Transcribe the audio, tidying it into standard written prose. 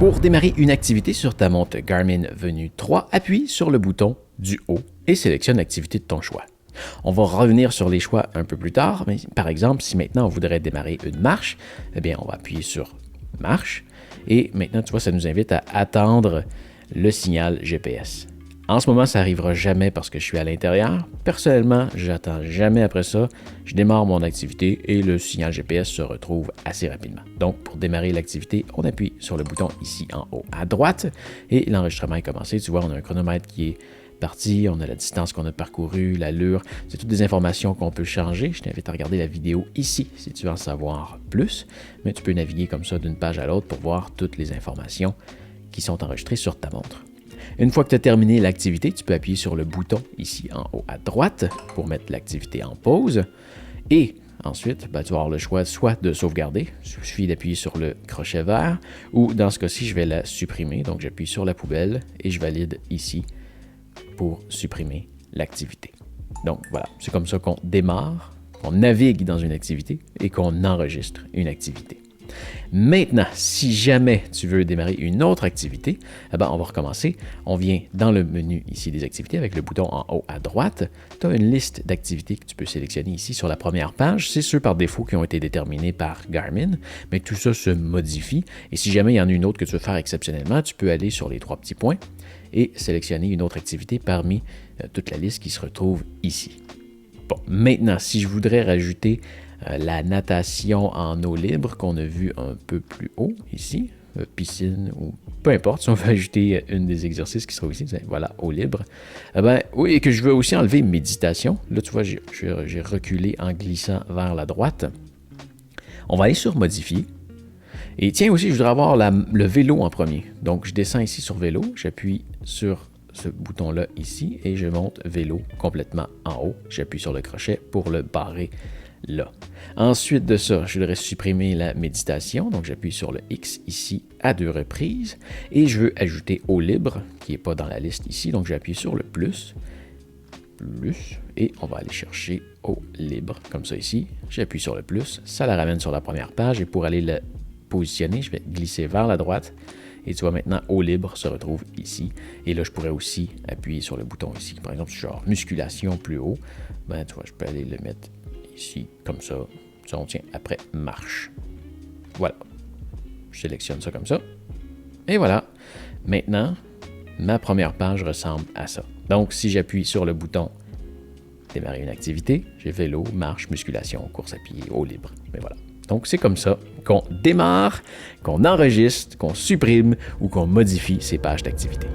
Pour démarrer une activité sur ta montre Garmin Venue 3, appuie sur le bouton du haut et sélectionne l'activité de ton choix. On va revenir sur les choix un peu plus tard, mais par exemple, si maintenant on voudrait démarrer une marche, eh bien, on va appuyer sur marche et maintenant, tu vois, ça nous invite à attendre le signal GPS. En ce moment, ça n'arrivera jamais parce que je suis à l'intérieur. Personnellement, j'attends jamais après ça. Je démarre mon activité et le signal GPS se retrouve assez rapidement. Donc, pour démarrer l'activité, on appuie sur le bouton ici en haut à droite et l'enregistrement est commencé. Tu vois, on a un chronomètre qui est parti, on a la distance qu'on a parcourue, l'allure. C'est toutes des informations qu'on peut changer. Je t'invite à regarder la vidéo ici si tu veux en savoir plus. Mais tu peux naviguer comme ça d'une page à l'autre pour voir toutes les informations qui sont enregistrées sur ta montre. Une fois que tu as terminé l'activité, tu peux appuyer sur le bouton ici en haut à droite pour mettre l'activité en pause. Et ensuite, tu vas avoir le choix soit de sauvegarder, il suffit d'appuyer sur le crochet vert, ou dans ce cas-ci, je vais la supprimer. Donc, j'appuie sur la poubelle et je valide ici pour supprimer l'activité. Donc, voilà, c'est comme ça qu'on démarre, qu'on navigue dans une activité et qu'on enregistre une activité. Maintenant, si jamais tu veux démarrer une autre activité, eh bien, on va recommencer. On vient dans le menu ici des activités avec le bouton en haut à droite. Tu as une liste d'activités que tu peux sélectionner ici sur la première page. C'est ceux par défaut qui ont été déterminés par Garmin, mais tout ça se modifie. Et si jamais il y en a une autre que tu veux faire exceptionnellement, tu peux aller sur les trois petits points et sélectionner une autre activité parmi toute la liste qui se retrouve ici. Bon, maintenant, si je voudrais rajouter la natation en eau libre qu'on a vu un peu plus haut ici, piscine ou peu importe, si on veut ajouter une des exercices qui sera ici, voilà, eau libre. Oui, et que je veux aussi enlever méditation. Là, tu vois, j'ai reculé en glissant vers la droite. On va aller sur modifier. Et tiens aussi, je voudrais avoir le vélo en premier. Donc, je descends ici sur vélo, j'appuie sur ce bouton-là ici et je monte vélo complètement en haut. J'appuie sur le crochet pour le barrer là. Ensuite de ça, je voudrais supprimer la méditation. Donc, j'appuie sur le X ici à 2 reprises et je veux ajouter eau libre qui n'est pas dans la liste ici. Donc, j'appuie sur le plus et on va aller chercher eau libre comme ça ici. J'appuie sur le plus, ça la ramène sur la première page et pour aller le positionner, je vais glisser vers la droite. Et tu vois maintenant, eau libre se retrouve ici. Et là, je pourrais aussi appuyer sur le bouton ici. Par exemple, genre musculation plus haut. Ben, tu vois, je peux aller le mettre ici, comme ça. Ça, on tient après marche. Voilà. Je sélectionne ça comme ça. Et voilà. Maintenant, ma première page ressemble à ça. Donc, si j'appuie sur le bouton démarrer une activité, j'ai vélo, marche, musculation, course à pied, eau libre. Mais voilà. Donc, c'est comme ça qu'on démarre, qu'on enregistre, qu'on supprime ou qu'on modifie ces pages d'activité.